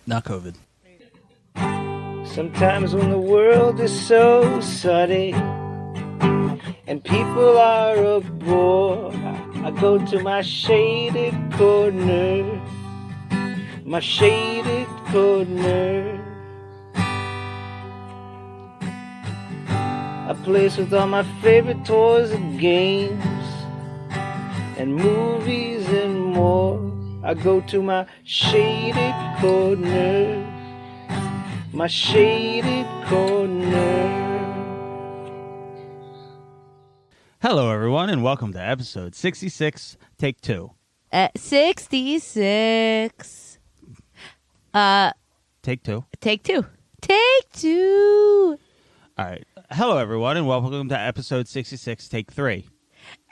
Not COVID. Sometimes when the world is so suddy and people are a bore, I go to my shaded corner, my shaded corner. A place with all my favorite toys and games and movies and more. I go to my shaded corner, my shaded corner. Hello, everyone, and welcome to episode 66, take 2. 66. Take 2. Take two. Take two. All right. Hello, everyone, and welcome to episode 66, take 3.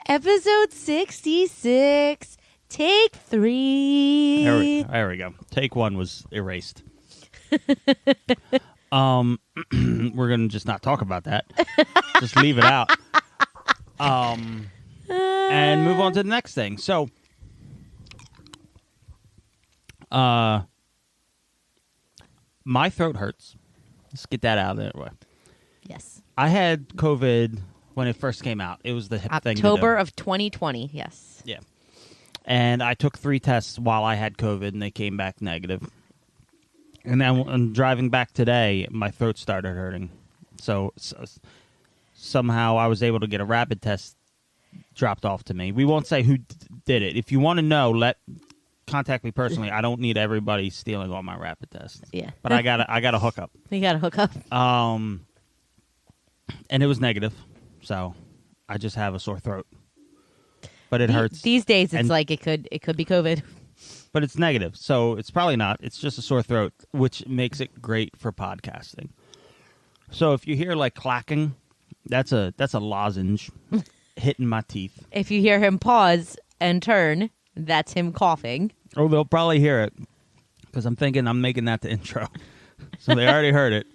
Episode 66. Take 3. There we go. Take 1 was erased. We're going to just not talk about that. Just leave it out. And move on to the next thing. So, my throat hurts. Let's get that out of the way. Yes. I had COVID when it first came out. It was the hip thing to do. October of 2020, yes. Yeah. And I took 3 tests while I had COVID, and they came back negative. And then when driving back today, my throat started hurting. So somehow I was able to get a rapid test dropped off to me. We won't say who did it. If you want to know, contact me personally. I don't need everybody stealing all my rapid tests. Yeah. But I got a hookup. You got to hook up. And it was negative. So I just have a sore throat. But it hurts. These days it's like it could be COVID. But it's negative. So it's probably not. It's just a sore throat, which makes it great for podcasting. So if you hear like clacking, that's a lozenge hitting my teeth. If you hear him pause and turn, that's him coughing. Oh, they'll probably hear it because I'm thinking I'm making that the intro. So they already heard it.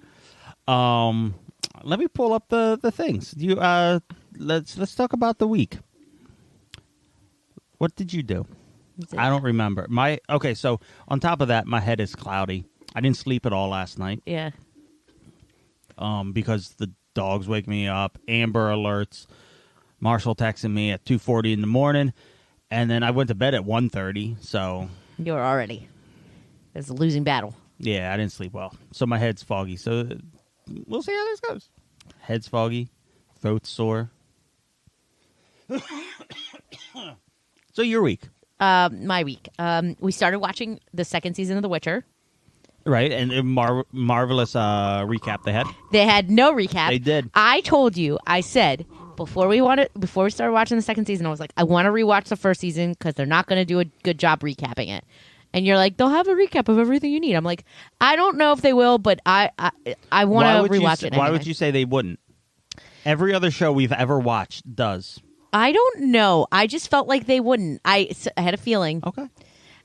Let me pull up the things. Let's talk about the week. What did you do? I don't remember. So on top of that, my head is cloudy. I didn't sleep at all last night. Yeah. Because the dogs wake me up, Amber alerts, Marshall texted me at 2:40 in the morning, and then I went to bed at 1:30, so... You were already. It was a losing battle. Yeah, I didn't sleep well. So my head's foggy, so we'll see how this goes. Head's foggy, throat's sore. So your week. My week. We started watching the second season of The Witcher. Right, and a marvelous recap they had. They had no recap. They did. I told you, I said, before we started watching the second season, I was like, I want to rewatch the first season because they're not going to do a good job recapping it. And you're like, they'll have a recap of everything you need. I'm like, I don't know if they will, but I want to rewatch it anyway. Why would you say they wouldn't? Every other show we've ever watched does. I don't know. I just felt like they wouldn't. I had a feeling. Okay.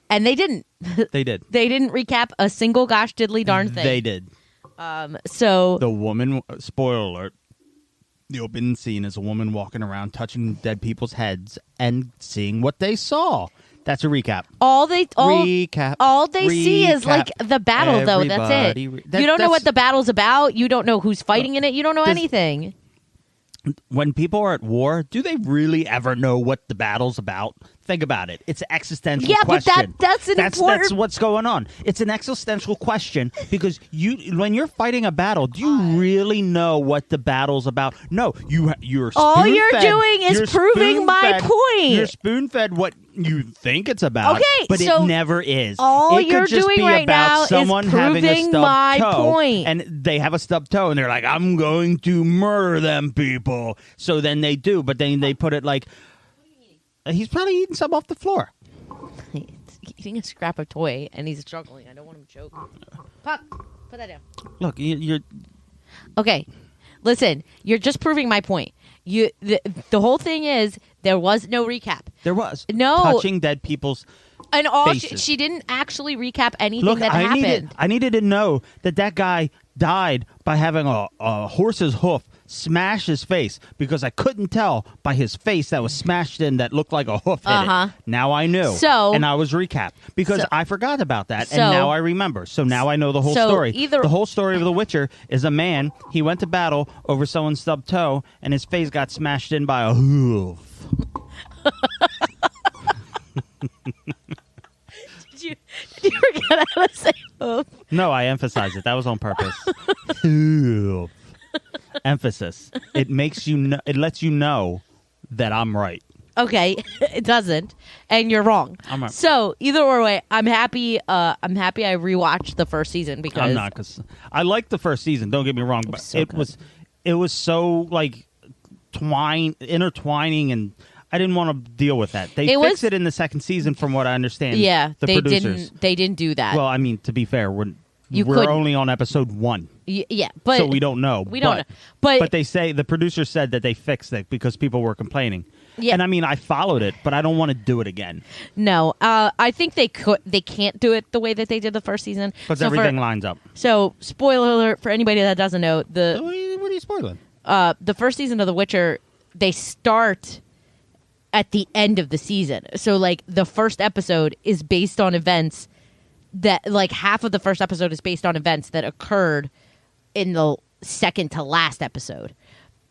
And they didn't. They did. They didn't recap a single gosh diddly darn thing. They did. So the woman, spoiler alert, the opening scene is a woman walking around touching dead people's heads and seeing what they saw. That's a recap. All they see is like the battle, though. That's it. You don't know what the battle's about. You don't know who's fighting in it. You don't know anything. When people are at war, do they really ever know what the battle's about? Think about it. It's an existential question. Yeah, but that's important... That's what's going on. It's an existential question because when you're fighting a battle, do you really know what the battle's about? No, you're all you're doing is proving my point. You're spoon-fed what you think it's about, okay, but so it never is. All it you're could just doing be right about now someone is having a proving stubbed my toe, point. and they have a stubbed toe, and they're like, "I'm going to murder them people." So then they do, but then they put it like he's probably eating some off the floor. He's eating a scrap of toy, and he's struggling. I don't want him to choke. Puck, put that down. Look, you're okay. Listen, you're just proving my point. The whole thing is there was no recap. There was no touching dead people's And all faces. she didn't actually recap anything Look, that happened. I needed to know that guy died by having a horse's hoof smash his face, because I couldn't tell by his face that was smashed in that looked like a hoof hit it. Now I knew. And I was recapped because I forgot about that, and now I remember. So now I know the whole story. The whole story of The Witcher is a man, he went to battle over someone's stubbed toe, and his face got smashed in by a hoof. Did you forget how to say hoof? No, I emphasized it. That was on purpose. Hoof. Emphasis. It makes you. It lets you know that I'm right. Okay, it doesn't, and you're wrong. I'm right. So either way, I'm happy. I rewatched the first season because I'm not, because I liked the first season. Don't get me wrong, but it was so like intertwining, and I didn't want to deal with that. They fixed it in the second season, from what I understand. Yeah, the producers. They didn't do that. Well, I mean, to be fair, we're only on episode 1. Yeah, but so we don't know. We don't know. But they say the producer said that they fixed it because people were complaining. Yeah. And I mean, I followed it, but I don't want to do it again. No, I think they can't do it the way that they did the first season because everything lines up. So, spoiler alert for anybody that doesn't know, what are you spoiling? The first season of The Witcher, they start at the end of the season. So, like, the first episode is based on events that, like, half of the first episode is based on events that occurred in the second to last episode.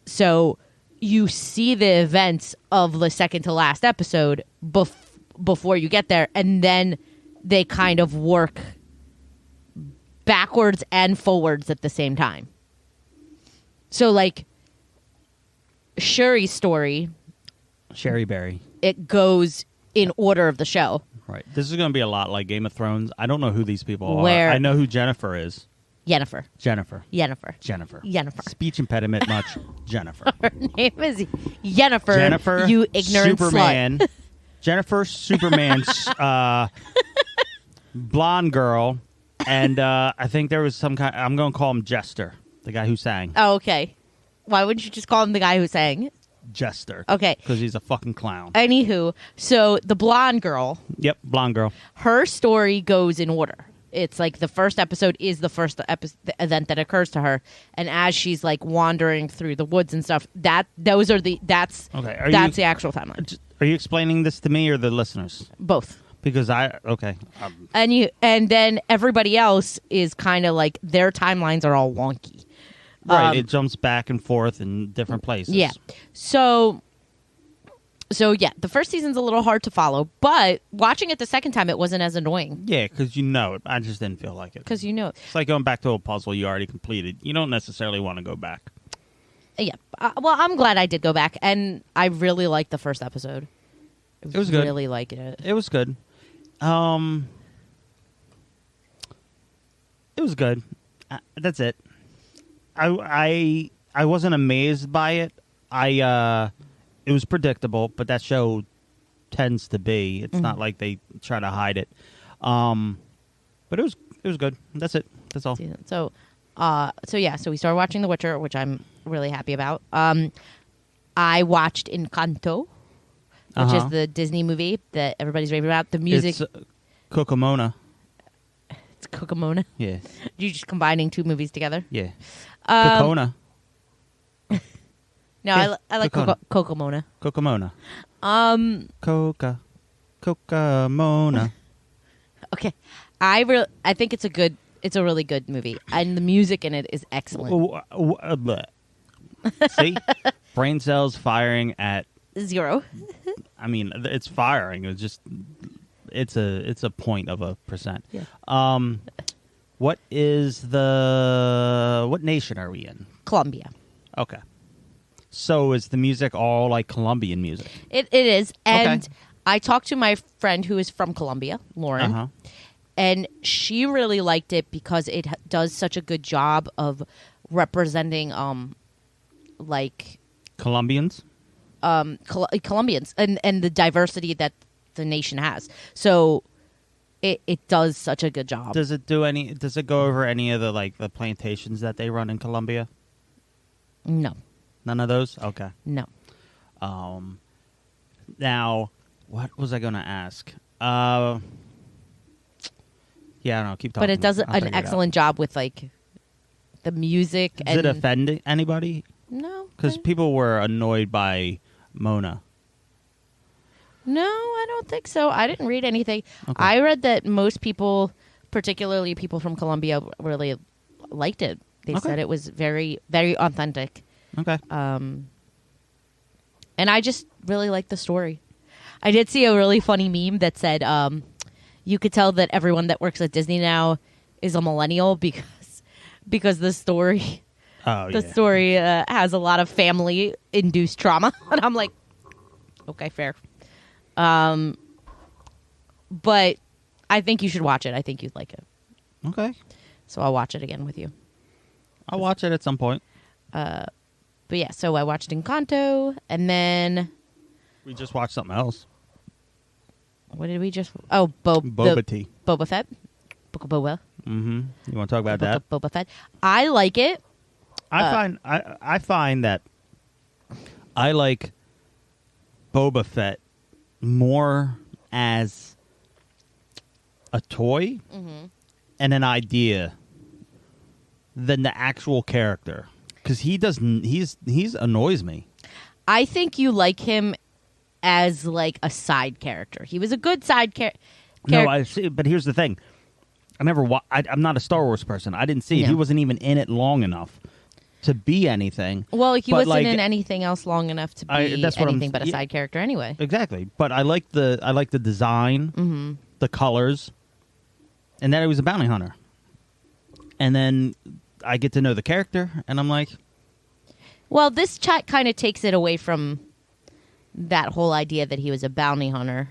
So you see the events of the second to last episode before you get there, and then they kind of work backwards and forwards at the same time. So, like, Shuri's story, Sherry Berry, it goes in order of the show. Right. This is going to be a lot like Game of Thrones. I don't know who these people are. I know who Jennifer is. Jennifer. Speech impediment much. Jennifer. Her name is Jennifer. You ignorant Superman. slut. Jennifer Superman. Blonde girl, and I think there was some kind. I'm going to call him Jester, the guy who sang. Oh, okay. Why wouldn't you just call him the guy who sang? Jester. Okay. Because he's a fucking clown. Anywho, so the blonde girl. Yep, blonde girl. Her story goes in order. It's like the first episode is the first event that occurs to her, and as she's like wandering through the woods and stuff, that's the actual timeline. Are you explaining this to me or the listeners? Both. Because and then everybody else is kind of like their timelines are all wonky. Right, it jumps back and forth in different places. Yeah. So yeah, the first season's a little hard to follow, but watching it the second time, it wasn't as annoying. Yeah, because you know it. I just didn't feel like it. Because you know it. It's like going back to a puzzle you already completed. You don't necessarily want to go back. Yeah. Well, I'm glad I did go back, and I really liked the first episode. It was good. Really liked it. It was good. It was good. That's it. I wasn't amazed by it. It was predictable, but that show tends to be. It's not like they try to hide it. But it was good. That's it. That's all. So we started watching The Witcher, which I'm really happy about. I watched Encanto, which is the Disney movie that everybody's raving about. The music. It's Cocomona. It's Cocomona? Yeah. You just combining two movies together? Yeah. Cocona. No, yeah, I like Cocomona. Cocomona. Cocomona. Okay. I think it's a really good movie, and the music in it is excellent. See? Brain cells firing at 0. I mean, it's firing. It's just it's a point of a percent. Yeah. What nation are we in? Colombia. Okay. So is the music all like Colombian music? It is. And okay. I talked to my friend who is from Colombia, Lauren, and she really liked it because it does such a good job of representing like Colombians? Colombians and the diversity that the nation has. So it does such a good job. Does it go over any of the plantations that they run in Colombia? No. None of those? Okay. No. Now, what was I going to ask? Yeah, I don't know. Keep talking. But it does I'll an figure it out. excellent job with like the music. Does and it offend anybody? No, Because people were annoyed by Mona. No, I don't think so. I didn't read anything. Okay. I read that most people, particularly people from Colombia, really liked it. They Okay. said it was very, very authentic. Okay. And I just really like the story. I did see a really funny meme that said, you could tell that everyone that works at Disney now is a millennial because the story story has a lot of family induced trauma. And I'm like, okay, fair. But I think you should watch it. I think you'd like it. Okay. So I'll watch it again with you. I'll watch it at some point. But yeah, so I watched Encanto, and then We just watched something else. what did we just? Oh, Boba Tea. Boba Fett. Book of Boba. Mm-hmm. You want to talk about Book that? of Boba Fett. I like it. I find that I like Boba Fett more as a toy and an idea than the actual character, because he's annoys me. I think you like him as like a side character. He was a good side character. No, I see, but here's the thing. I never. I'm not a Star Wars person. I didn't see it. No. He wasn't even in it long enough to be anything. Well, he But, wasn't like, in anything else long enough to be that's what I'm- anything but a yeah. side character anyway. Exactly. But I like the design, the colors, and that he was a bounty hunter. And then I get to know the character, and I'm like, Well, this chat kind of takes it away from that whole idea that he was a bounty hunter.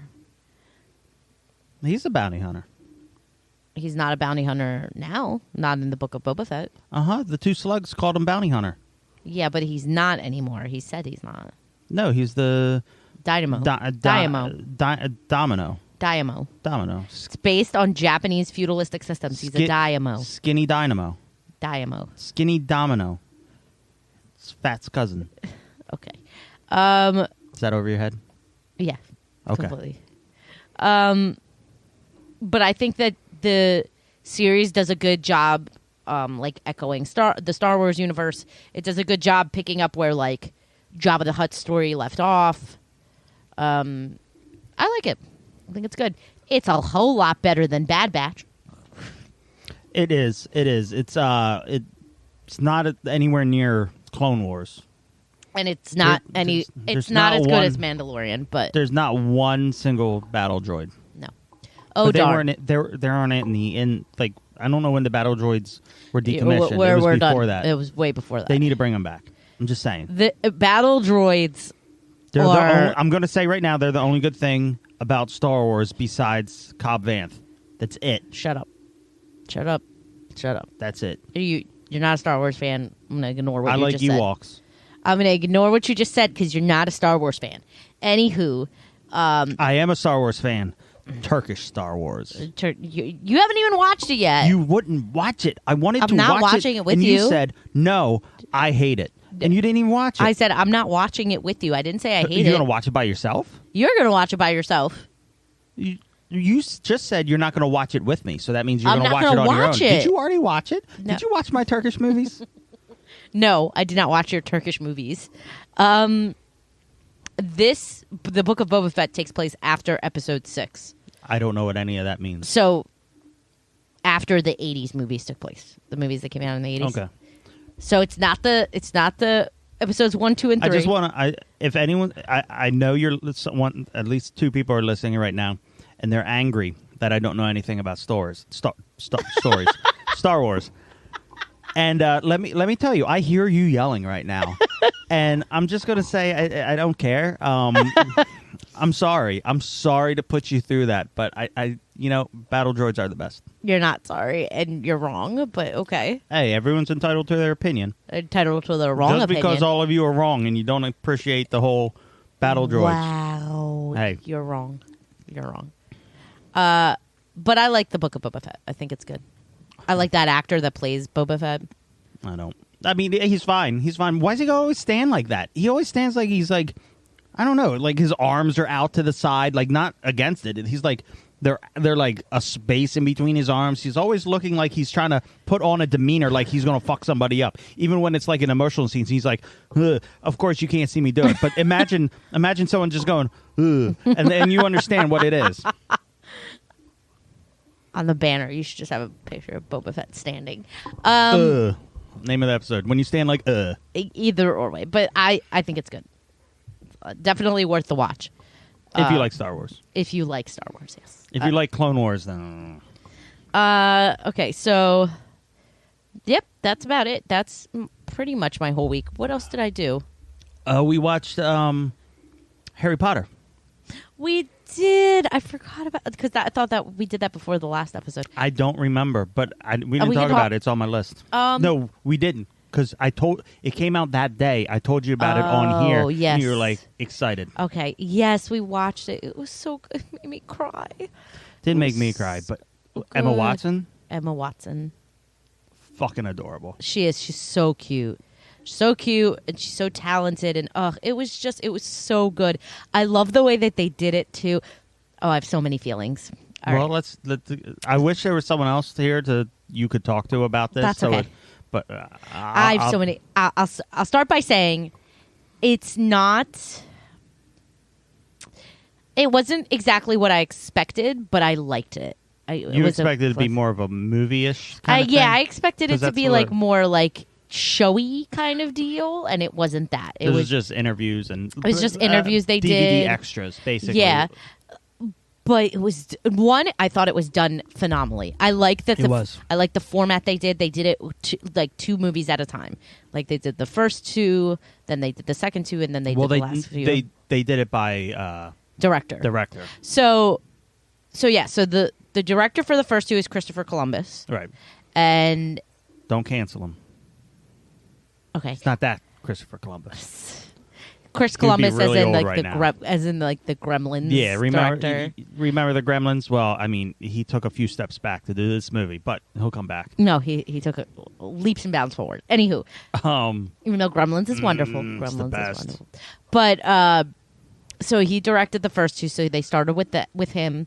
he's a bounty hunter. He's not a bounty hunter now, not in the Book of Boba Fett. The two slugs called him bounty hunter. Yeah, but he's not anymore. He said he's not. No, he's the Dynamo. Domino. Dynamo. It's based on Japanese feudalistic systems. He's a Dynamo. Skinny Dynamo. Dynamo. Skinny Domino. It's Fat's cousin. Okay. Is that over your head? Yeah. Okay. Completely. But I think that the series does a good job, like echoing the Star Wars universe. It does a good job picking up where like Jabba the Hutt's story left off. I like it. I think it's good. It's a whole lot better than Bad Batch. It is. It's not anywhere near Clone Wars. And it's not there's it's not not as one- good as Mandalorian, but There's not one single battle droid. no. Oh But they darn. weren't. They're on it like I don't know when the battle droids were decommissioned. We're it was before done. that. It was way before that. They need to bring them back. I'm just saying. The battle droids They're are I'm going to say right now they're the only good thing about Star Wars besides Cobb Vanth. That's it. Shut up. That's it. You're not a Star Wars fan. I'm gonna ignore what I you like just said. Ewoks. I'm gonna ignore what you just said because you're not a Star Wars fan. Anywho, I am a Star Wars fan. Turkish Star Wars. you haven't even watched it yet. You wouldn't watch it. I wanted I'm to not watch watching it with and you. you said no. I hate it, and you didn't even watch it. I said I'm not watching it with you. I didn't say I hate You're it. gonna watch it by yourself. You're gonna watch it by yourself. You just said you're not going to watch it with me, so that means you're I'm going to not watch it gonna on your own. watch it. Did you already watch it? No. Did you watch my Turkish movies? No, I did not watch your Turkish movies. The Book of Boba Fett takes place after Episode 6. I don't know what any of that means. So after the 80s movies took place, the movies that came out in the 80s. Okay. So it's not the episodes 1, 2, and 3. I just want to. If anyone, I know you're one. At least two people are listening right now, and they're angry that I don't know anything about stories, stories, Star Wars. And let me tell you, I hear you yelling right now, and I'm just gonna say I don't care. I'm sorry. I'm sorry to put you through that, but I battle droids are the best. You're not sorry, and you're wrong, but okay. Hey, everyone's entitled to their opinion. Entitled to the wrong Just opinion. because all of you are wrong and you don't appreciate the whole battle droids. Wow. Hey. You're wrong. You're wrong. But I like the Book of Boba Fett. I think it's good. I like that actor that plays Boba Fett. I don't. I mean, he's fine. He's fine. Why does he always stand like that? He always stands like he's like, I don't know, like his arms are out to the side, like not against it. He's like they're like a space in between his arms. He's always looking like he's trying to put on a demeanor like he's going to fuck somebody up. Even when it's like an emotional scene, he's like, ugh, of course you can't see me do it. But imagine someone just going, ugh, and then you understand what it is. On the banner, you should just have a picture of Boba Fett standing. Name of the episode. When you stand like, Either or way. But I think it's good. Definitely worth the watch. If you like Star Wars. If you like Star Wars, yes. If you like Clone Wars, then... Okay, so... Yep, that's about it. That's pretty much my whole week. What else did I do? We watched Harry Potter. We did. I forgot about... Because I thought that we did that before the last episode. I don't remember, but we didn't talk about it. It's on my list. No, we didn't. Because it came out that day. I told you about it on here. Yes. And you were like excited. Okay. Yes, we watched it. It was so good. It made me cry. Didn't make me cry, but good. Emma Watson, fucking adorable. She is. She's so cute. So cute, and she's so talented, and it was so good. I love the way that they did it too. Oh, I have so many feelings. All right. I wish there was someone else here you could talk to about this. That's okay. But I have so many. I'll start by saying it's not. It wasn't exactly what I expected, but I liked it. You expected it to be more of a movie-ish kind of thing? Yeah, I expected it to be like more like showy kind of deal, and it wasn't that. It was just interviews and it was just interviews they DVD did. extras, basically. Yeah. But it was I thought it was done phenomenally. I like that. I like the format they did. They did it like 2 movies at a time. Like they did the first 2, then they did the second 2, and then they did the last few. They did it by director. So yeah. So the director for the first 2 is Christopher Columbus. Right. And don't cancel him. Okay. It's not that Christopher Columbus. Chris Columbus, really as in like right the Gremlins. Yeah, director. remember the Gremlins? Well, I mean, he took a few steps back to do this movie, but he'll come back. No, he took leaps and bounds forward. Anywho, even though Gremlins is wonderful, Gremlins is wonderful. But so he directed the first 2, so they started with him,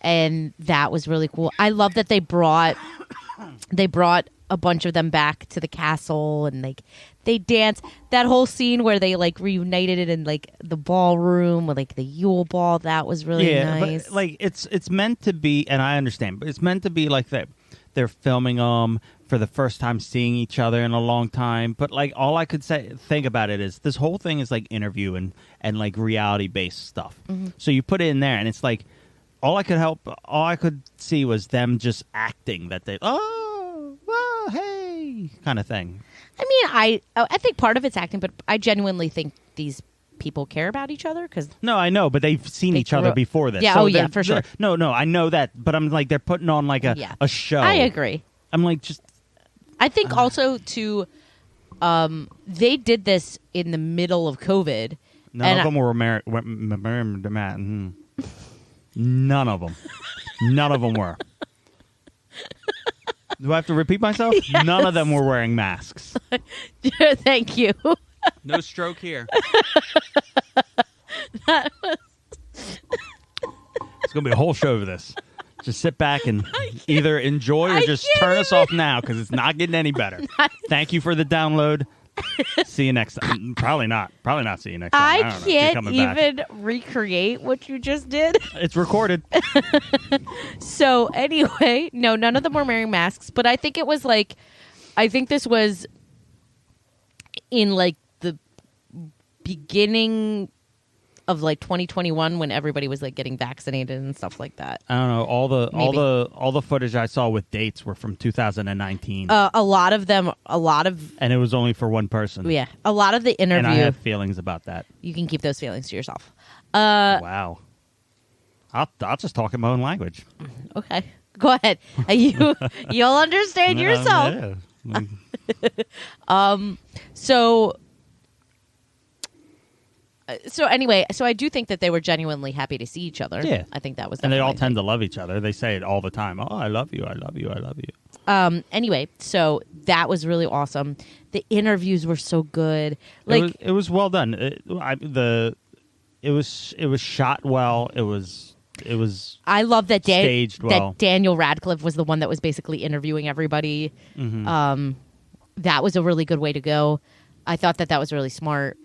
and that was really cool. I love that they brought a bunch of them back to the castle, and like they dance. That whole scene where they like reunited it in like the ballroom with like the Yule Ball, that was really nice. But, like it's meant to be, and I understand, but it's meant to be like that. They're filming for the first time seeing each other in a long time. But like all I could think about it is this whole thing is like interview and like reality based stuff. Mm-hmm. So you put it in there, and it's like all I could see was them just acting that they hey kind of thing. I mean, I think part of it's acting, but I genuinely think these people care about each other because no, I know, but they've seen each other before this. Yeah, so for sure. No, I know that, but I'm like they're putting on like a show. I agree. I'm like just. I think also too, they did this in the middle of COVID. None of them were None of them. None of them were. Do I have to repeat myself? Yes. None of them were wearing masks. Thank you. No stroke here. It's going to be a whole show of this. Just sit back and either enjoy or just turn us off now because it's not getting any better. Thank you for the download. See you next time. Probably not see you next time. I can't even recreate what you just did. It's recorded. So anyway, no, none of them were wearing masks, but I think this was in like the beginning of like 2021 when everybody was like getting vaccinated and stuff like that. I don't know. All the footage I saw with dates were from 2019. A lot of and it was only for one person. Yeah, a lot of the interview. And I have feelings about that. You can keep those feelings to yourself. Wow. I'll just talk in my own language. Okay, go ahead. You'll understand yourself. Yeah. So anyway, I do think that they were genuinely happy to see each other. Yeah. I think that was and they all tend to love each other. They say it all the time. Oh, I love you. I love you. I love you. Anyway, so that was really awesome. The interviews were so good. Like it was well done. it was shot well. It was I love that staged well. that Daniel Radcliffe was the one that was basically interviewing everybody. Mm-hmm. That was a really good way to go. I thought that was really smart.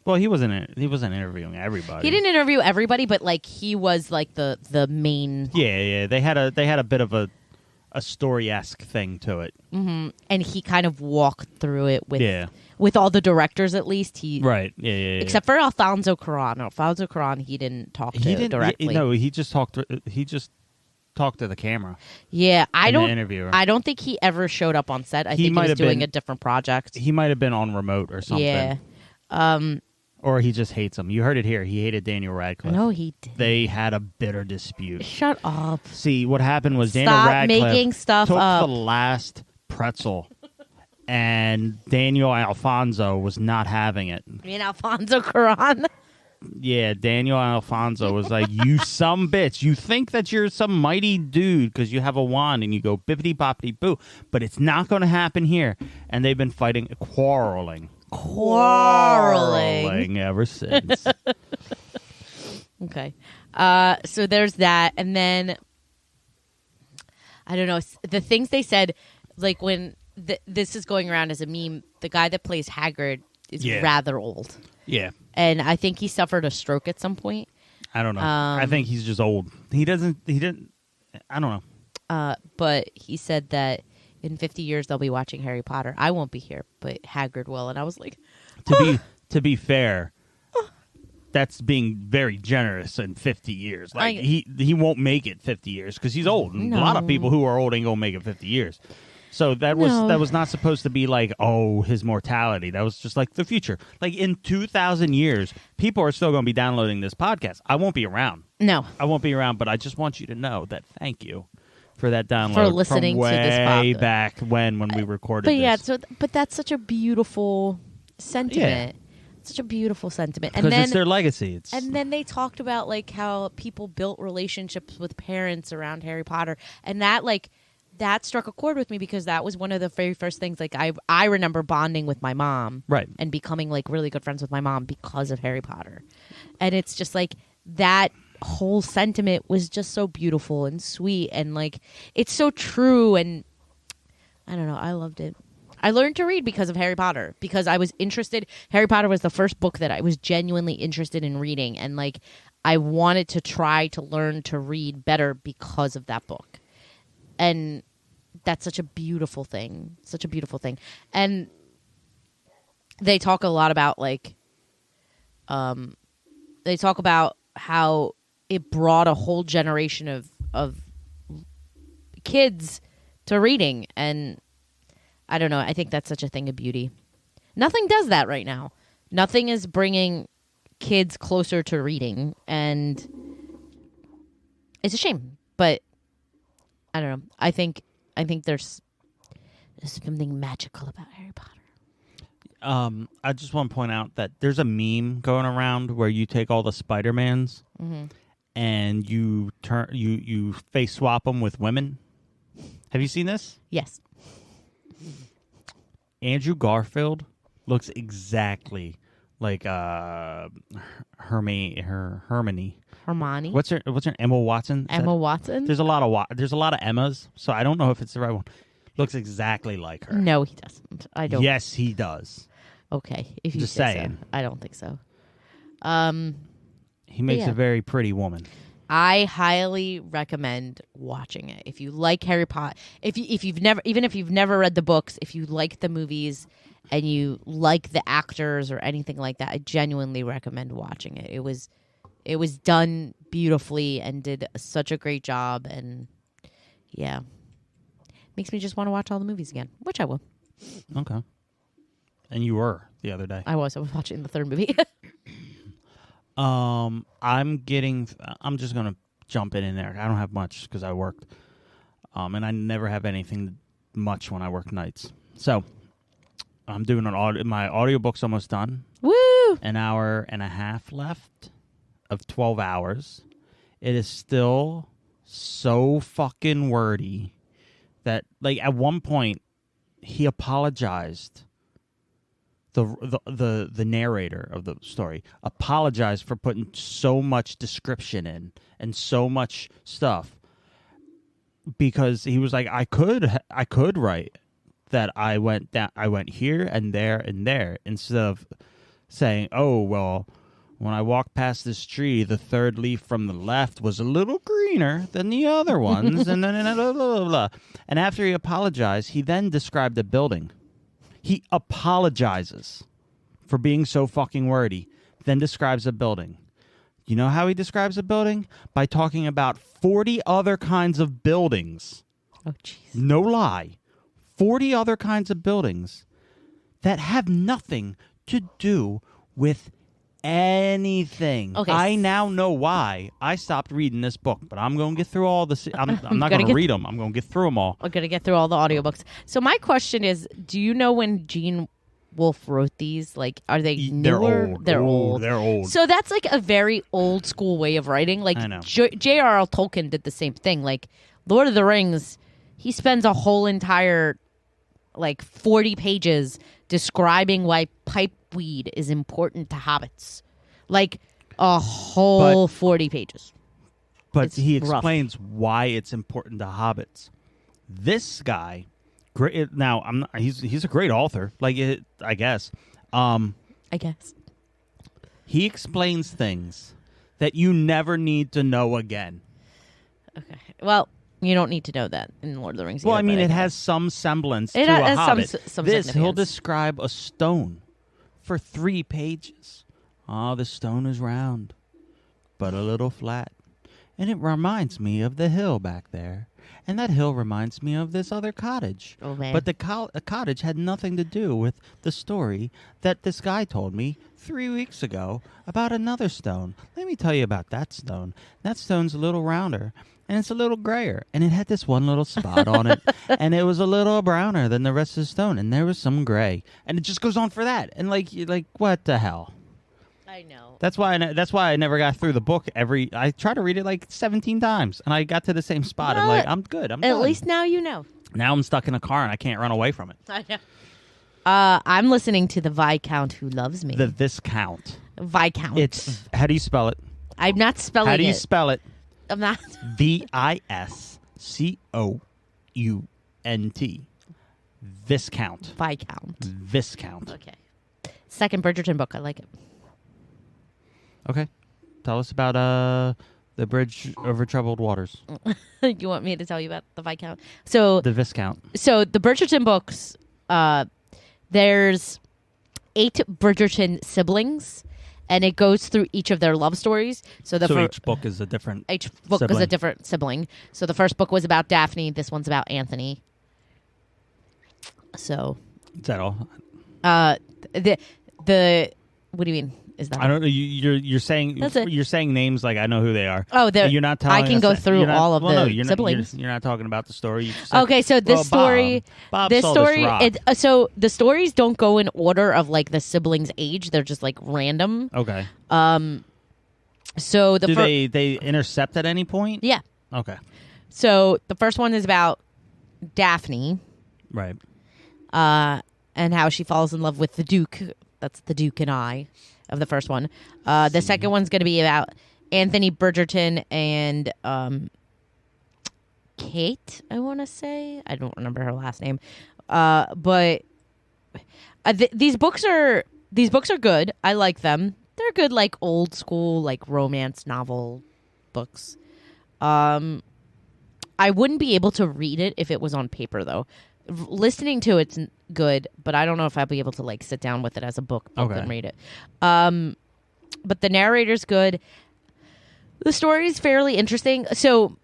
Well, he wasn't interviewing everybody. He didn't interview everybody, but like he was like the main. Yeah. They had a bit of a story-esque thing to it. Mm-hmm. And he kind of walked through it with all the directors, at least. Right. Yeah. Except for Alfonso Cuarón. Alfonso Cuarón, he didn't talk to directly. He just talked to the camera. Yeah, the interviewer. I don't think he ever showed up on set. I think he was doing a different project. He might have been on remote or something. Yeah. Or he just hates him. You heard it here. He hated Daniel Radcliffe. No, he did. They had a bitter dispute. Shut up. See, what happened was Stop Daniel Radcliffe making stuff took up. the last pretzel, and Daniel Alfonso was not having it. You mean Alfonso Cuarón? Yeah, Daniel Alfonso was like, you some bitch. You think that you're some mighty dude because you have a wand and you go bippity boppity boo, but it's not going to happen here. And they've been quarreling ever since. Okay. So there's that. And then, I don't know, the things they said, like when this is going around as a meme, the guy that plays Hagrid is rather old. Yeah. And I think he suffered a stroke at some point. I don't know. I think he's just old. He didn't, I don't know. But he said that in 50 years they'll be watching Harry Potter. I won't be here, but Hagrid will. And I was like, to be fair, that's being very generous in 50 years. Like he won't make it 50 years because he's old. And a lot of people who are old ain't gonna make it 50 years. So that was not supposed to be like, oh, his mortality. That was just like the future. Like in 2,000 years, people are still going to be downloading this podcast. I won't be around. No, I won't be around. But I just want you to know that thank you for that download for listening from to this podcast. Way back when we recorded. But yeah, this. but that's such a beautiful sentiment. Such a beautiful sentiment. Because it's their legacy. And then they talked about like how people built relationships with parents around Harry Potter, and that struck a chord with me because that was one of the very first things. Like I remember bonding with my mom, right, and becoming like really good friends with my mom because of Harry Potter. And it's just like that whole sentiment was just so beautiful and sweet, and like it's so true. And I don't know, I loved it. I learned to read because of Harry Potter because I was interested. Harry Potter was the first book that I was genuinely interested in reading, and like I wanted to try to learn to read better because of that book. And that's such a beautiful thing. Such a beautiful thing. And they talk a lot about like they talk about how it brought a whole generation of kids to reading. And I don't know, I think that's such a thing of beauty. Nothing does that right now. Nothing is bringing kids closer to reading, and it's a shame. But I don't know. I think there's something magical about Harry Potter. I just want to point out that there's a meme going around where you take all the Spider-Mans and you face swap them with women. Have you seen this? Yes. Andrew Garfield looks exactly like Hermione. Hermione. What's her Emma Watson? Watson? There's a lot of Emmas, so I don't know if it's the right one. Looks exactly like her. No, he doesn't. I don't. Yes, he does. Okay, if you just say saying. So. I don't think so. He makes a very pretty woman. I highly recommend watching it. If you like Harry Potter, if you've never read the books, if you like the movies and you like the actors or anything like that, I genuinely recommend watching it. It was done beautifully and did such a great job, and yeah, makes me just want to watch all the movies again, which I will. Okay. And you were the other day. I was watching the third movie. I'm just going to jump in there. I don't have much because I worked. And I never have anything much when I work nights. So I'm doing my audiobook's almost done. Woo! An hour and a half left of 12 hours. It is still so fucking wordy that like at one point he apologized the narrator of the story apologized for putting so much description in and so much stuff, because he was like, I could write that I went here and there, instead of saying, oh, well, when I walked past this tree, the third leaf from the left was a little greener than the other ones, and then blah, blah, blah, blah. And after he apologized, he then described the building. He apologizes for being so fucking wordy, then describes a building. You know how he describes a building? By talking about 40 other kinds of buildings. Oh, jeez. No lie. 40 other kinds of buildings that have nothing to do with anything. Okay. I now know why I stopped reading this book, but I'm going to get through all the... I'm not going to read them. I'm going to get through them all. We're going to get through all the audiobooks. So my question is, do you know when Gene Wolfe wrote these? Like, are they newer? They're old. They're old. So that's like a very old school way of writing. Like, I know. J.R.R. Tolkien did the same thing. Like, Lord of the Rings, he spends a whole entire, 40 pages describing why pipeweed is important to hobbits. Like, a whole 40 pages. But It's he rough. explains why it's important to hobbits. This guy, great. Now I'm not, he's a great author. I guess. I guess. He explains things that you never need to know again. Okay. Well, you don't need to know that in Lord of the Rings. Well, either, I mean, but it guess. has some semblance It to a has hobbit. some This, he'll significance. describe a stone for 3 pages. The stone is round, but a little flat. And it reminds me of the hill back there. And that hill reminds me of this other cottage. Oh, man. But the cottage had nothing to do with the story that this guy told me 3 weeks ago about another stone. Let me tell you about that stone. That stone's a little rounder, and it's a little grayer. And it had this one little spot on it, and it was a little browner than the rest of the stone. And there was some gray. And it just goes on for that. And like what the hell? I know. That's why I never got through the book. I tried to read it 17 times, and I got to the same spot. Well, I'm good. I'm At done. least now you know. Now I'm stuck in a car, and I can't run away from it. I know. I'm listening to the Viscount Who Loves Me. The Viscount. Viscount. It's how do you spell it? I'm not spelling it. How do you spell it? I'm not. Viscount. Viscount. Viscount. Viscount. Okay. Second Bridgerton book. I like it. Okay. Tell us about the Bridge Over Troubled Waters. You want me to tell you about the Viscount? So The Viscount. So the Bridgerton books, there's 8 Bridgerton siblings, and it goes through each of their love stories. So each book is a different each book sibling. is a different sibling. So the first book was about Daphne. This one's about Anthony. So Is that all? the what do you mean? Is that I don't know. You're saying That's it. you're saying names like I know who they are. Oh, You're not telling I can us go that- through you're not- all of well, the no, you're siblings. You're not talking about the story. You just said, Okay, so this story, Bob this saw story, this rock. so the stories don't go in order of the siblings' age. They're just random. Okay. So the Do they intercept at any point? yeah. Okay. So the first one is about Daphne, Right. and how she falls in love with the Duke. That's the Duke and I of the first one. The second one's going to be about Anthony Bridgerton and Kate, I want to say. I don't remember her last name. But these books are good. I like them. They're good old school romance novel books. I wouldn't be able to read it if it was on paper though. Listening to it's good, but I don't know if I'll be able to sit down with it as a book Okay. and read it. But the narrator's good. The story is fairly interesting. So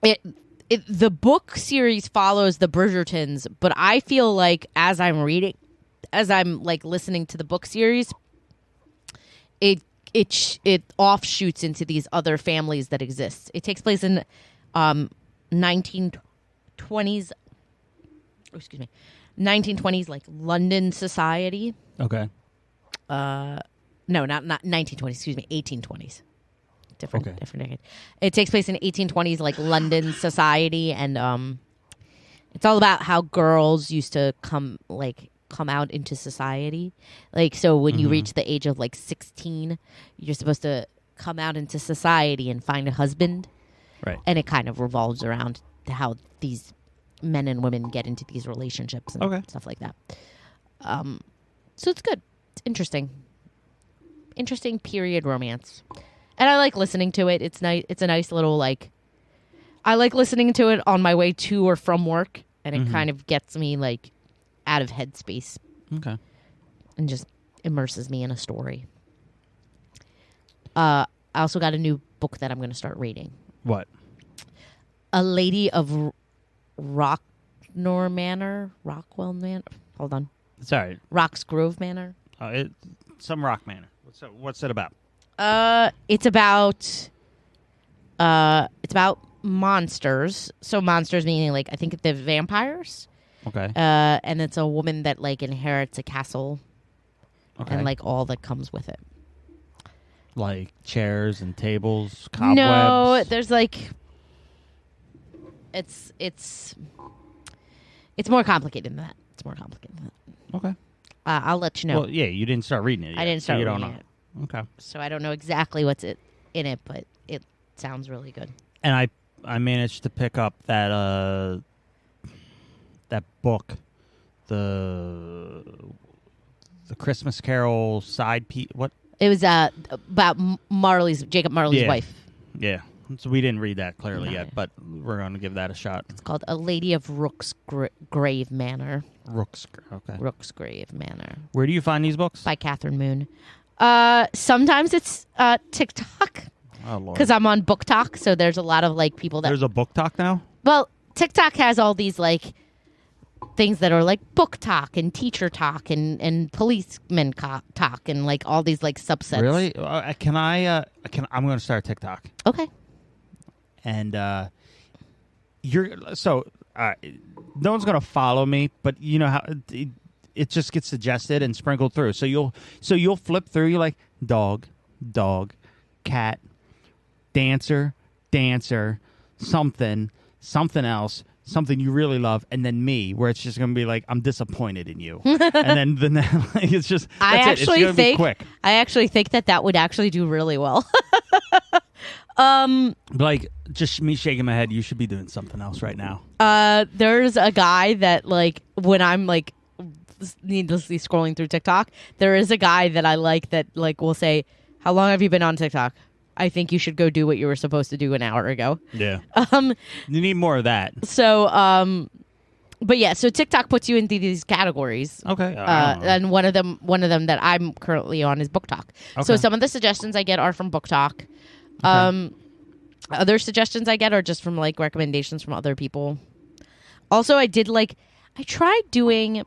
the book series follows the Bridgertons, but I feel like as I'm listening to the book series, it offshoots into these other families that exist. It takes place in 1920s. 1920s London society. Okay. No, not 1920s. Excuse me, 1820s. Different Okay. decade. It takes place in 1820s London society, and it's all about how girls used to come come out into society. Like, so when you reach the age of like 16, you're supposed to come out into society and find a husband. Right. And it kind of revolves around how these men and women get into these relationships and stuff like that. So it's good. It's interesting. Interesting period romance. And I like listening to it. It's nice. It's a nice little, like, I like listening to it on my way to or from work. And it kind of gets me, like, out of headspace. Okay. And just immerses me in a story. I also got a new book that I'm going to start reading. What? A Lady of Rockwell Manor. Hold on. Sorry. Rock's Grove Manor. Some rock manor. What's it about? It's about monsters. So monsters meaning, like, I think they're vampires. Okay. And it's a woman that, like, inherits a castle. Okay. And, like, all that comes with it. Like chairs and tables, cobwebs? No, there's, like... It's more complicated than that. It's more complicated than that. Okay. I'll let you know. Well, yeah, you didn't start reading it yet. I didn't start so reading it. Okay. So I don't know exactly what's in it, but it sounds really good. And I managed to pick up that book, the Christmas Carol side piece. What? It was about Jacob Marley's wife. Yeah. So we didn't read that clearly No. yet, but we're going to give that a shot. It's called A Lady of Rook's Grave Manor. Okay. Rook's Grave Manor Where do you find these books? by Catherine Moon. Sometimes it's TikTok Oh, Lord. because I'm on Book Talk, so there's a lot of like people that. There's a book talk now? Well, TikTok has all these like things that are like book talk and teacher talk and policeman talk and like all these like subsets. Really? I'm going to start TikTok. Okay. And no one's going to follow me, but you know how it just gets suggested and sprinkled through. So you'll flip through. You're like dog, cat, dancer, something else, something you really love, and then me, where it's just going to be like I'm disappointed in you, and then like, it's just that's it's going to be quick. I actually think that would actually do really well. Like just me shaking my head. You should be doing something else right now. There's a guy that like when I'm like needlessly scrolling through TikTok, there is a guy that I like that like will say, "How long have you been on TikTok? I think you should go do what you were supposed to do an hour ago." Yeah. You need more of that. So but yeah, so TikTok puts you into these categories. Okay. And one of them that I'm currently on is Book Talk. Okay. So some of the suggestions I get are from Book Talk. Other suggestions I get are just from like recommendations from other people. Also, I tried doing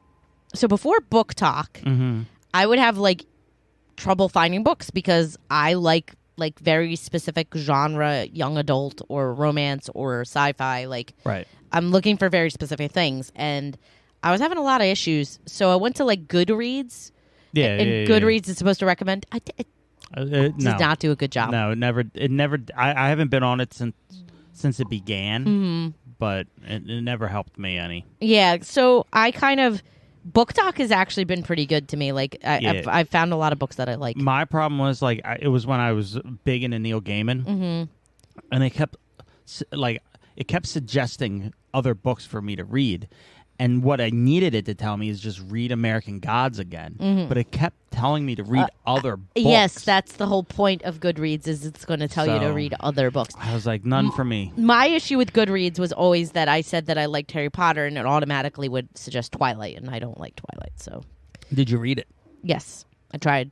so before Book Talk. I would have like trouble finding books because I like very specific genre, young adult or romance or sci-fi. Like, right. I'm looking for very specific things, and I was having a lot of issues. So I went to like Goodreads. Yeah, and Goodreads is supposed to recommend. It no. does not do a good job. No, it never. I haven't been on it since it began, but it never helped me any. Yeah, so I kind of Book Talk has actually been pretty good to me. Like I've found a lot of books that I like. My problem was like it was when I was big into Neil Gaiman, and it kept suggesting other books for me to read. And what I needed it to tell me is just read American Gods again. But it kept telling me to read other books. Yes, that's the whole point of Goodreads is it's going to tell you to read other books. I was like, none for me. My issue with Goodreads was always that I said that I liked Harry Potter, and it automatically would suggest Twilight, and I don't like Twilight. So, did you read it? Yes, I tried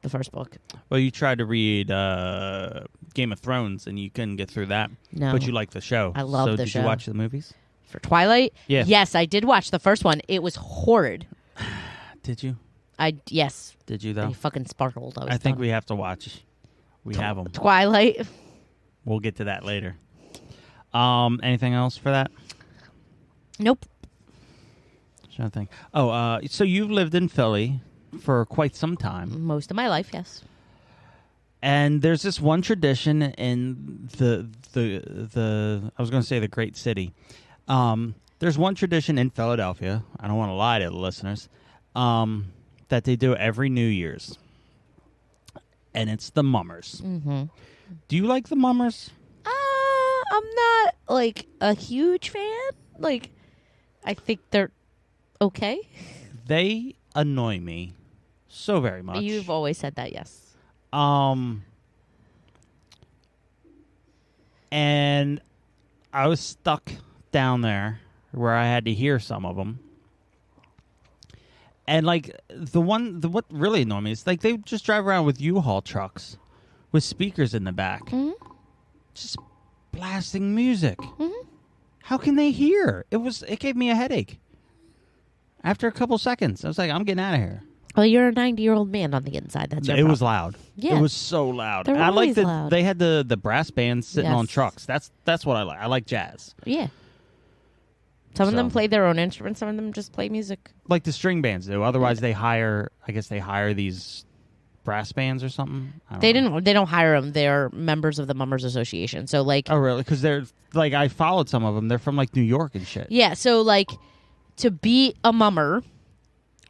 the first book. Well, you tried to read Game of Thrones, and you couldn't get through that. No. But you liked the show. I love the show. Did you watch the movies? For Twilight? Yeah. Yes, I did watch the first one. It was horrid. Did you? Yes. Did you, though? I fucking sparkled. I think we have to watch. We have them. Twilight. We'll get to that later. Anything else for that? Nope. Trying to think. Oh, so you've lived in Philly for quite some time. Most of my life, yes. And there's this one tradition in the I was going to say the great city. There's one tradition in Philadelphia. I don't want to lie to the listeners. that they do every New Year's, and it's the Mummers. Mm-hmm. Do you like the Mummers? I'm not like a huge fan. Like, I think they're okay. They annoy me so very much. You've always said that, yes. And I was stuck down there where I had to hear some of them. And like what really annoyed me is like they just drive around with U-Haul trucks with speakers in the back, just blasting music. Mm-hmm. How can they hear? It gave me a headache. After a couple seconds, I was like, I'm getting out of here. Well, you're a 90-year-old man on the inside. That's your It problem. was loud. Yeah. It was so loud. They're And I like always that loud. they had the brass bands sitting on Yes. trucks. That's what I like. I like jazz. Yeah. Some of them So- play their own instruments. Some of them just play music. Like the string bands do. Otherwise, they hire these brass bands or something. I don't know. They don't hire them. They're members of the Mummers Association. So like, Oh, really? Because they're like I followed some of them. They're from like New York and shit. yeah. So like, to be a mummer,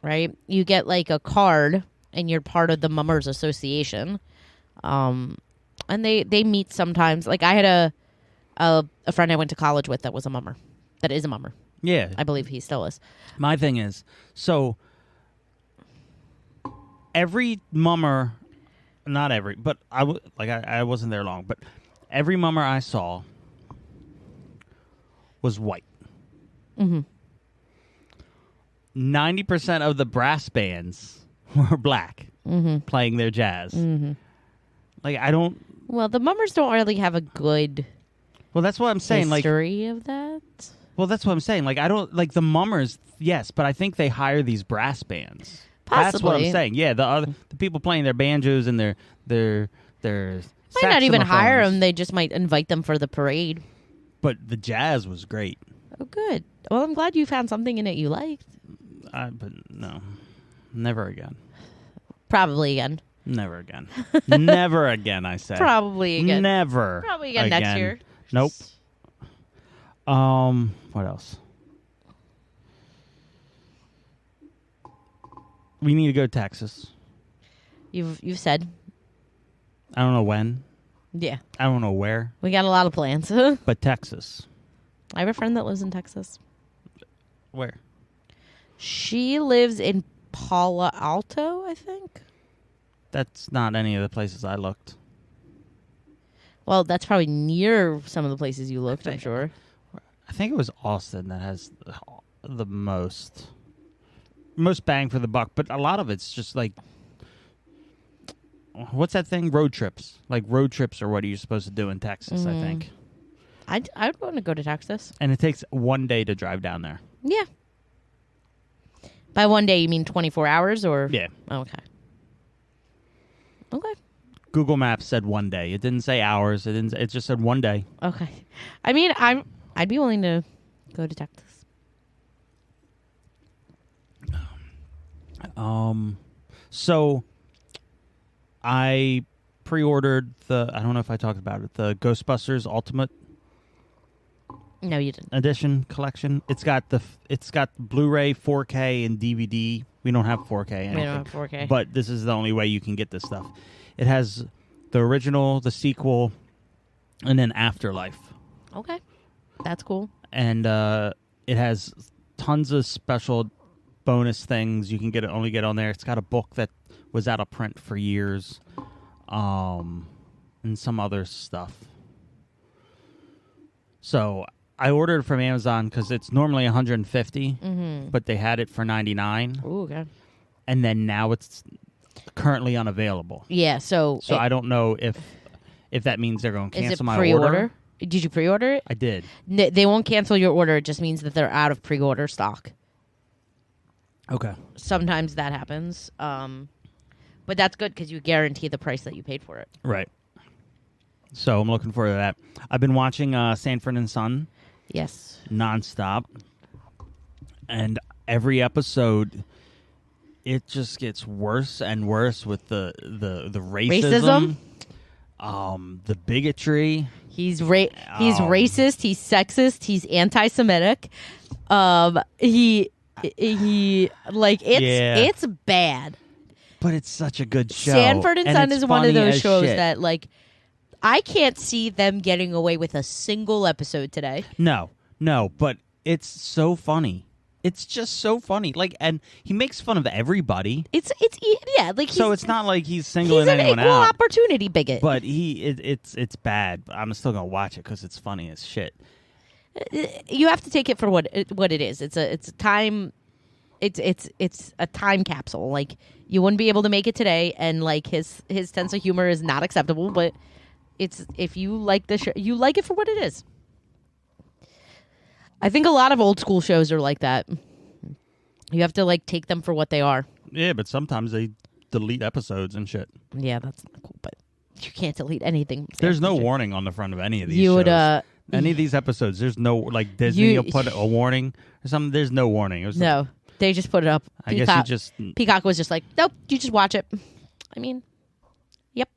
right? You get like a card, and you're part of the Mummers Association. And they meet sometimes. Like I had a friend I went to college with that was a mummer. That is a mummer. Yeah. I believe he still is. My thing is, so every mummer, not every, but I wasn't there long, but every mummer I saw was white. Mm-hmm. 90% of the brass bands were black, playing their jazz. Mm-hmm. Like I don't. Well, the Mummers don't really have a good Well, that's what I'm saying. Like, history of that. well, that's what I'm saying. Like, I don't like the Mummers. Yes, but I think they hire these brass bands. Possibly. That's what I'm saying. Yeah, the people playing their banjos and their Might not even hire saxophones. them. They just might invite them for the parade. But the jazz was great. Oh, good. Well, I'm glad you found something in it you liked. But no, never again. Probably again. Never again. Never again. I said. Probably again. Never. Probably again next year. Nope. What else? We need to go to Texas. You've said. I don't know when. Yeah. I don't know where. We got a lot of plans. I But Texas. have a friend that lives in Texas. Where? She lives in Palo Alto, I think. That's not any of the places I looked. Well, that's probably near some of the places you looked, I'm sure. I think it was Austin that has the most bang for the buck, but a lot of it's just like, what's that thing? Road trips. Like road trips are what you're supposed to do in Texas, I think. I'd want to go to Texas. And it takes 1 day to drive down there. Yeah. By 1 day, you mean 24 hours or? Yeah. Okay. Okay. Google Maps said 1 day. It didn't say hours. It just said 1 day. Okay. I mean, I'd be willing to go to Texas. So I pre-ordered I don't know if I talked about it, the Ghostbusters Ultimate No, you didn't. Edition collection. It's got Blu-ray, 4K, and DVD. We don't have 4K. Anything, We don't have 4K. But this is the only way you can get this stuff. It has the original, the sequel, and then Afterlife. Okay. That's cool. And it has tons of special bonus things you can only get on there. It's got a book that was out of print for years, and some other stuff. So I ordered from Amazon because it's normally $150, but they had it for $99, Ooh, okay. and then now it's currently unavailable. Yeah, so I don't know if that means they're going to is it cancel my pre-order? order. Did you pre-order it? I did. They won't cancel your order. It just means that they're out of pre-order stock. Okay. Sometimes that happens. But that's good because you guarantee the price that you paid for it. Right. So I'm looking forward to that. I've been watching Sanford and Son Yes. nonstop, and every episode it just gets worse and worse with the racism? The bigotry. He's racist. He's sexist. He's anti-Semitic. He It's bad. But it's such a good show. Sanford and Son is one of those shows shit. that I can't see them getting away with a single episode today. No, but it's so funny. It's just so funny. And he makes fun of everybody. It's so it's not like he's singling anyone He's an equal out. opportunity bigot. But it's bad. I'm still gonna watch it because it's funny as shit. You have to take it for what it is. It's a time. It's a time capsule. You wouldn't be able to make it today, and his sense of humor is not acceptable. But if you like the show, you like it for what it is. I think a lot of old school shows are like that. You have to take them for what they are. Yeah, but sometimes they delete episodes and shit. Yeah, that's not cool. But you can't delete anything. There's no warning on the front of any of these you shows. would any of these episodes, there's no Disney will put a warning or something. There's no warning. It was no. They just put it up. I guess you just... Peacock was just like, nope, you just watch it. I mean, yep.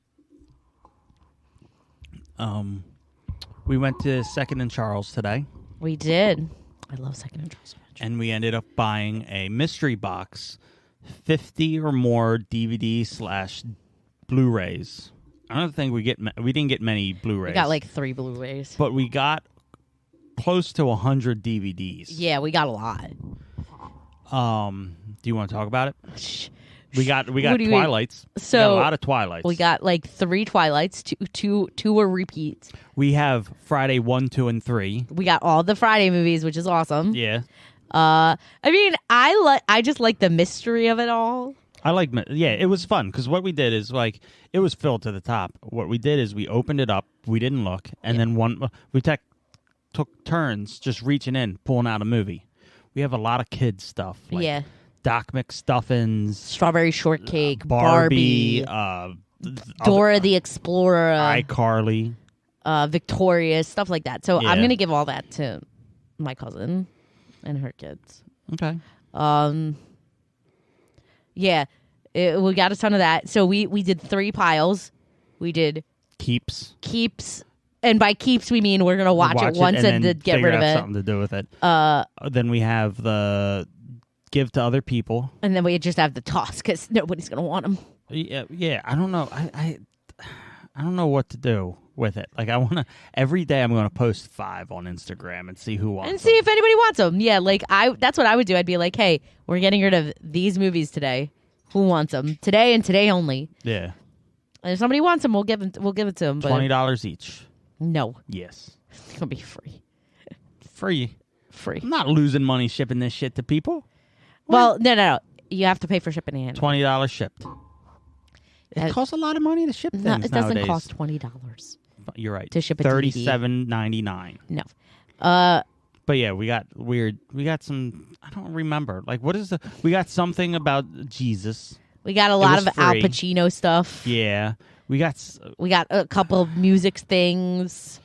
We went to Second and Charles today. We did. I love Second and Charles. And we ended up buying a mystery box, 50 or more DVD/Blu-rays. I don't think we didn't get many Blu-rays. We got 3 Blu-rays. But we got close to 100 DVDs. Yeah, we got a lot. Do you want to talk about it? We got Twilights. So we got a lot of Twilights. We got 3 Twilights. Two were repeats. We have Friday 1, 2, and 3. We got all the Friday movies, which is awesome. Yeah. I mean, I just like the mystery of it all. It was fun because what we did is it was filled to the top. What we did is we opened it up, we didn't look, and then we took turns just reaching in, pulling out a movie. We have a lot of kids stuff. Doc McStuffins, Strawberry Shortcake, Barbie, Dora the Explorer, iCarly, Victorious, stuff like that. So Yeah. I'm gonna give all that to my cousin and her kids. Okay. Yeah, we got a ton of that. So we did 3 piles. We did Keeps, and by keeps we mean we're gonna watch it once and then get rid of it. Something to do with it. Then we have the give to other people, and then we just have the toss because nobody's gonna want them. Yeah. I don't know. I don't know what to do with it. I want to every day. I'm going to post 5 on Instagram and see who wants and them. see if anybody wants them. Yeah, that's what I would do. I'd be like, hey, we're getting rid of these movies today. Who wants them today and today only? Yeah. And if somebody wants them, we'll give it to them. But $20 each. No. Yes. It's gonna be free. Free. I'm not losing money shipping this shit to people. Well, no. You have to pay for shipping and handling. $20 shipped. It costs a lot of money to ship things it doesn't nowadays. cost $20. You're right. To ship a DVD. $37.99. No. But yeah, we got some. I don't remember. What is we got something about Jesus. We got a lot of free. Al Pacino stuff. Yeah, we got a couple of music things.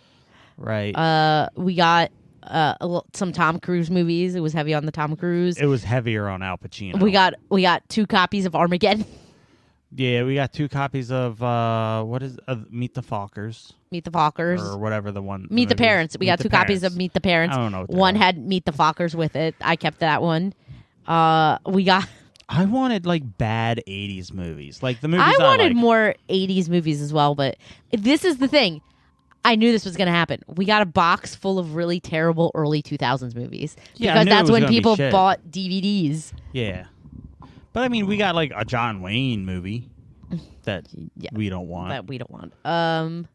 Right. We got some Tom Cruise movies. It was heavy on the Tom Cruise. It was heavier on Al Pacino. We got 2 copies of Armageddon. Yeah, we got 2 copies of Meet the Fockers. Meet the Fockers. Or whatever the one. Meet the Parents. We got 2 copies of Meet the Parents. I don't know. One had Meet the Fockers with it. I kept that one. We got. I wanted bad 80s movies. The movies I wanted like. more 80s movies as well, but this is the thing. I knew this was going to happen. We got a box full of really terrible early 2000s movies. Yeah, because that's when people shit. bought DVDs. Yeah. But I mean, we got a John Wayne movie that we don't want. That we don't want. But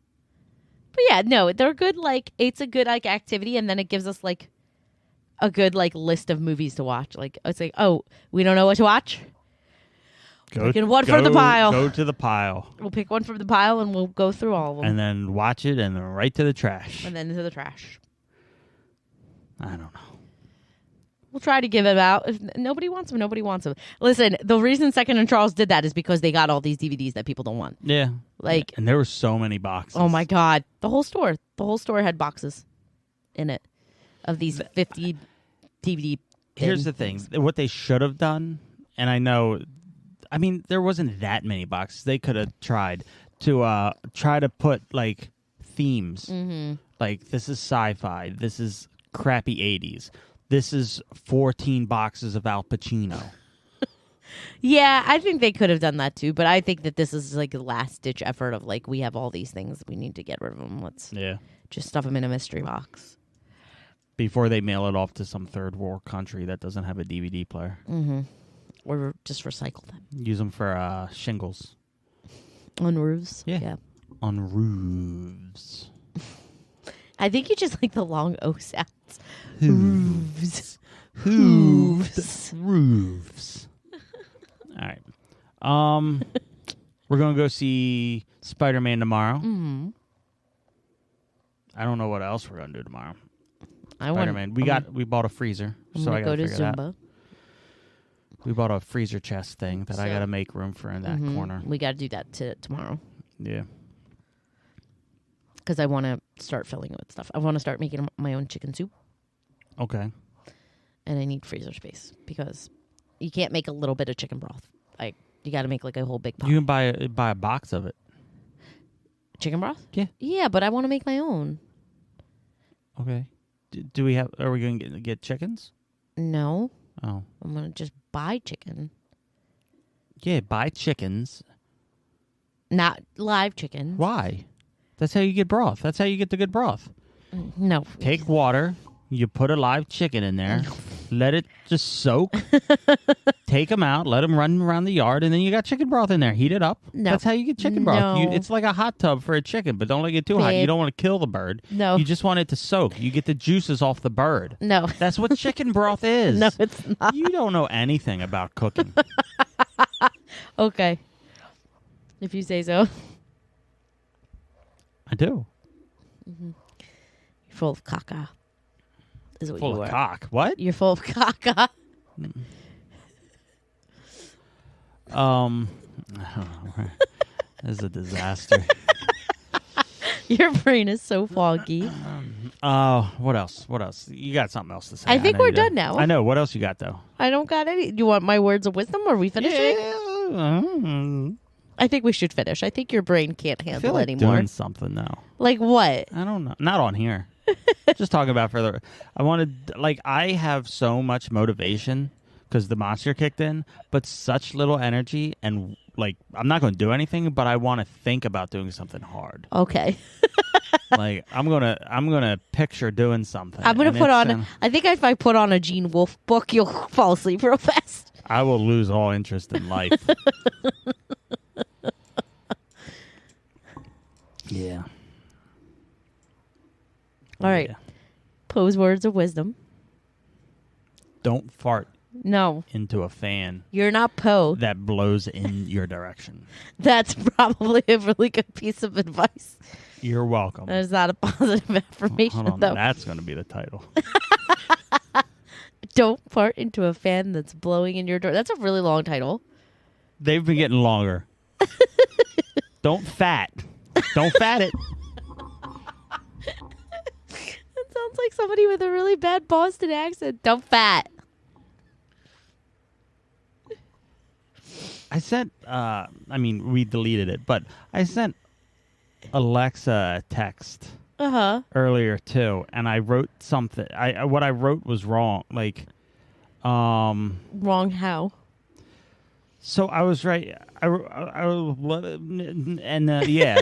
yeah, no, they're good. It's a good activity, and then it gives us a good list of movies to watch. It's oh, we don't know what to watch. Pick one from the pile. Go to the pile. We'll pick one from the pile, and we'll go through all of them, and then watch it, and then right to the trash. And then into the trash. I don't know. We'll try to give it out. If nobody wants them, nobody wants them. Listen, the reason Second and Charles did that is because they got all these DVDs that people don't want. Yeah. And there were so many boxes. Oh my God. The whole store had boxes in it of these 50 DVD. Here's the thing. What they should have done, and I mean, there wasn't that many boxes. They could have tried to put themes. Mm-hmm. This is sci-fi. This is crappy 80s. This is 14 boxes of Al Pacino. Yeah, I think they could have done that too, but I think that this is like a last-ditch effort of like, we have all these things, we need to get rid of them. Let's just stuff them in a mystery box. Before they mail it off to some third world country that doesn't have a DVD player. Mm-hmm. Or just recycle them. Use them for shingles. On roofs? Yeah. On roofs. I think you just like the long O sounds. Hooves. Hooves. Roofs. All right. We're going to go see Spider-Man tomorrow. Mm-hmm. I don't know what else we're going to do tomorrow. Spider-Man. We bought a freezer, so I got to figure that out. We bought a freezer chest thing that I got to make room for in that corner. We got to do that tomorrow. Yeah. Because I want to start filling it with stuff. I want to start making my own chicken soup. Okay. And I need freezer space because you can't make a little bit of chicken broth. Like, you got to make like a whole big pot. You can buy a box of it. Chicken broth? Yeah. Yeah, but I want to make my own. Okay. Do we have? Are we going to get chickens? No. Oh. I'm going to just buy chicken. Yeah, buy chickens. Not live chicken. Why? That's how you get broth. That's how you get the good broth. No. Take water. You put a live chicken in there. Let it just soak. Take them out. Let them run around the yard. And then you got chicken broth in there. Heat it up. No. That's how you get chicken broth. No. It's like a hot tub for a chicken, but don't let it get too hot. You don't want to kill the bird. No. You just want it to soak. You get the juices off the bird. No. That's what chicken broth is. No, it's not. You don't know anything about cooking. Okay. If you say so. I do. You're full of caca. Is what Full you of are. cock. What? You're full of caca. This is a disaster. Your brain is so foggy. What else? What else? You got something else to say? I think know we're you do. done now. I know. What else you got though? I don't got any. Do you want my words of wisdom? Are we finishing? I think we should finish. I think your brain can't I feel handle like anymore. doing something now. Like what? I don't know. Not on here. Just talking about further. I have so much motivation because the monster kicked in, but such little energy, and like I'm not going to do anything, but I want to think about doing something hard. Okay. Like I'm gonna picture doing something. I'm gonna and put it's, on. I think if I put on a Gene Wolfe book, you'll fall asleep real fast. I will lose all interest in life. Yeah. All right. Yeah. Poe's words of wisdom. Don't fart No, into a fan you're not Poe. that blows in your direction. That's probably a really good piece of advice. You're welcome. That is not a positive affirmation, Hold on, though. that's going to be the title. Don't fart into a fan that's blowing in your door. That's a really long title. They've been getting longer. Don't fat it. That sounds like somebody with a really bad Boston accent. Don't fat. I sent, we deleted it, but I sent Alexa a text earlier too, and I wrote something. What I wrote was wrong. Like, Wrong how? so I was right. Yeah,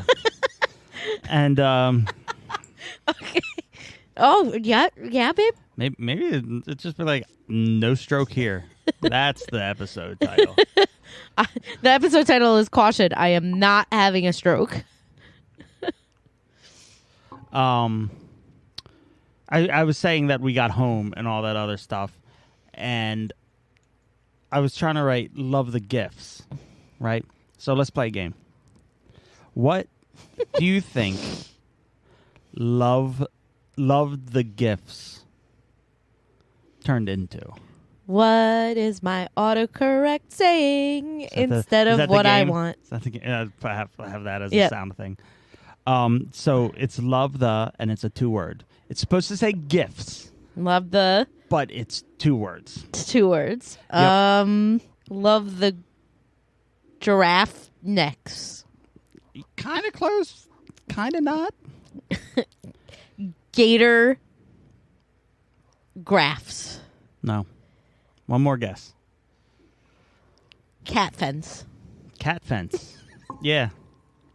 and Okay. Oh, yeah, babe. maybe it's just be like no stroke here. That's the episode title. The episode title is Caution, I am not having a stroke. I was saying that we got home and all that other stuff, and I was trying to write love the gifts, right? So let's play a game. What do you think love the gifts turned into? What is my autocorrect saying instead of what I want? Is that the game? I have that as Yep. a sound thing. So it's love the, and it's a 2-word. It's supposed to say gifts, Love the but it's 2 words. 2 words. Yep. Love the giraffe necks. Kind of close, kind of not. Gator Graphs. No. One more guess. Cat fence. Cat fence. Yeah.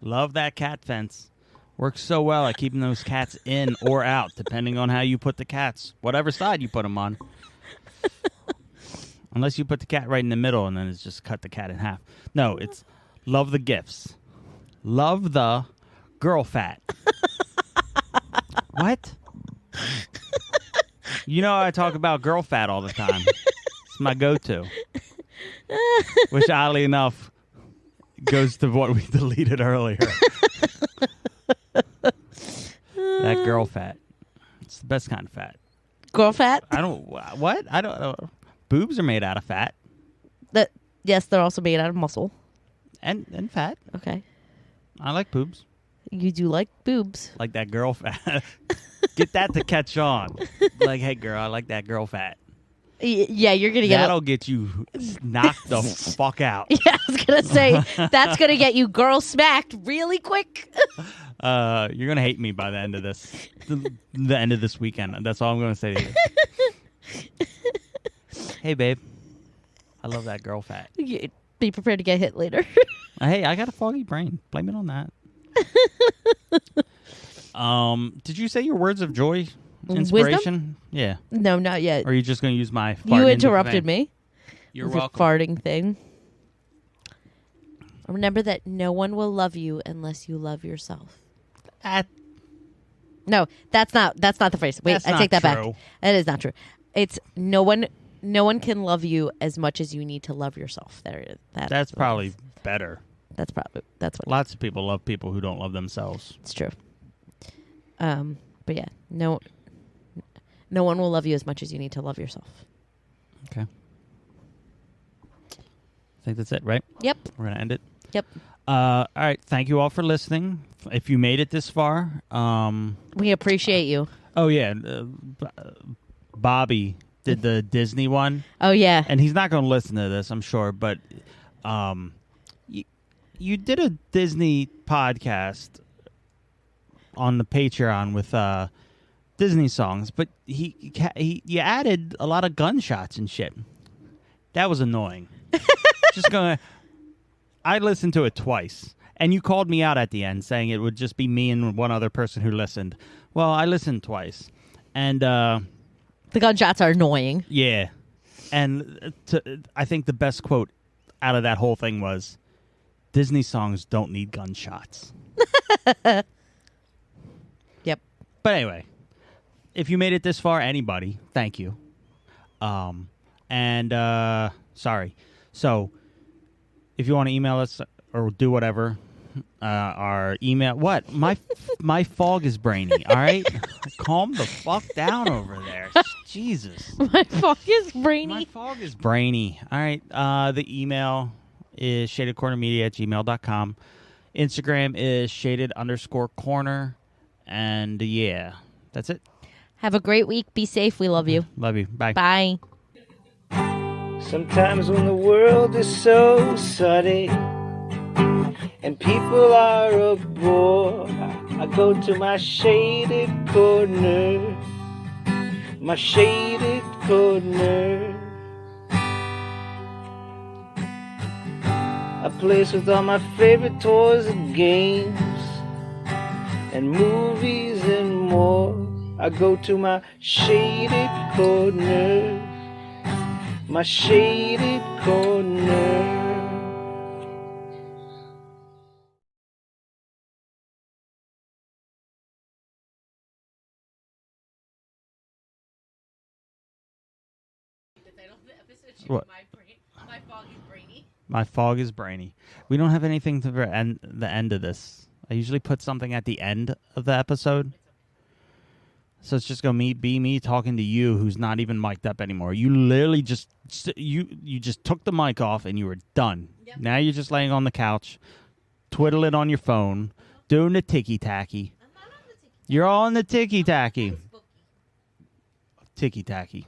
Love that cat fence. Works so well at keeping those cats in or out, depending on how you put the cats. Whatever side you put them on. Unless you put the cat right in the middle and then it's just cut the cat in half. No, it's love the gifts. Love the girl fat. What? You know I talk about girl fat all the time. It's my go-to. Which, oddly enough, goes to what we deleted earlier. That girl fat. It's the best kind of fat. Girl fat? I don't... What? I don't know. Boobs are made out of fat. Yes, they're also made out of muscle. And fat. Okay. I like boobs. You do like boobs. Like that girl fat. Get that to catch on. Like, hey, girl, I like that girl fat. Yeah, you're going to get... That'll get you knocked the fuck out. Yeah, I was going to say, that's going to get you girl smacked really quick. You're going to hate me by the end of this. The end of this weekend. That's all I'm going to say to you. Hey, babe. I love that girl fat. Be prepared to get hit later. Hey, I got a foggy brain. Blame it on that. Did you say your words of joy? Inspiration? Wisdom? Yeah. No, not yet. Or are you just going to use my fart You into interrupted the me. You're with welcome. Your farting thing. Remember that no one will love you unless you love yourself. No, that's not the phrase. Wait, That's I take not that true. back. That is not true. It's no one can love you as much as you need to love yourself. That's probably better. That's what Lots of people love people who don't love themselves. it's true. But yeah, no one will love you as much as you need to love yourself. Okay. I think that's it, right? Yep. We're going to end it. Yep. All right. Thank you all for listening. If you made it this far. We appreciate you. Oh, yeah. Bobby did the Disney one. Oh yeah. And he's not going to listen to this, I'm sure. But you did a Disney podcast on the Patreon with Disney songs, but you added a lot of gunshots and shit. That was annoying. I listened to it twice, and you called me out at the end saying it would just be me and one other person who listened. Well, I listened twice, and The gunshots are annoying. yeah, and I think the best quote out of that whole thing was, "Disney songs don't need gunshots." Yep. But anyway, if you made it this far, anybody, thank you. Sorry. So, if you want to email us or do whatever, our email. What? My fog is brainy. All right, calm the fuck down over there. Jesus. My fog is brainy. My fog is brainy. All right. The email is shadedcornermedia@gmail.com. Instagram is shaded_corner. And yeah, that's it. Have a great week. Be safe. We love you. Love you. Bye. Bye. Sometimes when the world is so sunny and people are a bore, I go to my shaded corner, my shaded corner. A place with all my favorite toys and games and movies and more. I go to my shaded corner, my shaded corner. What? My fog is brainy. My fog is brainy. We don't have anything to the end of this. I usually put something at the end of the episode. So it's just going to be me talking to you who's not even mic'd up anymore. You literally just you just took the mic off and you were done. Yep. Now you're just laying on the couch, twiddling on your phone, doing the ticky-tacky. You're all on the ticky-tacky. Ticky-tacky.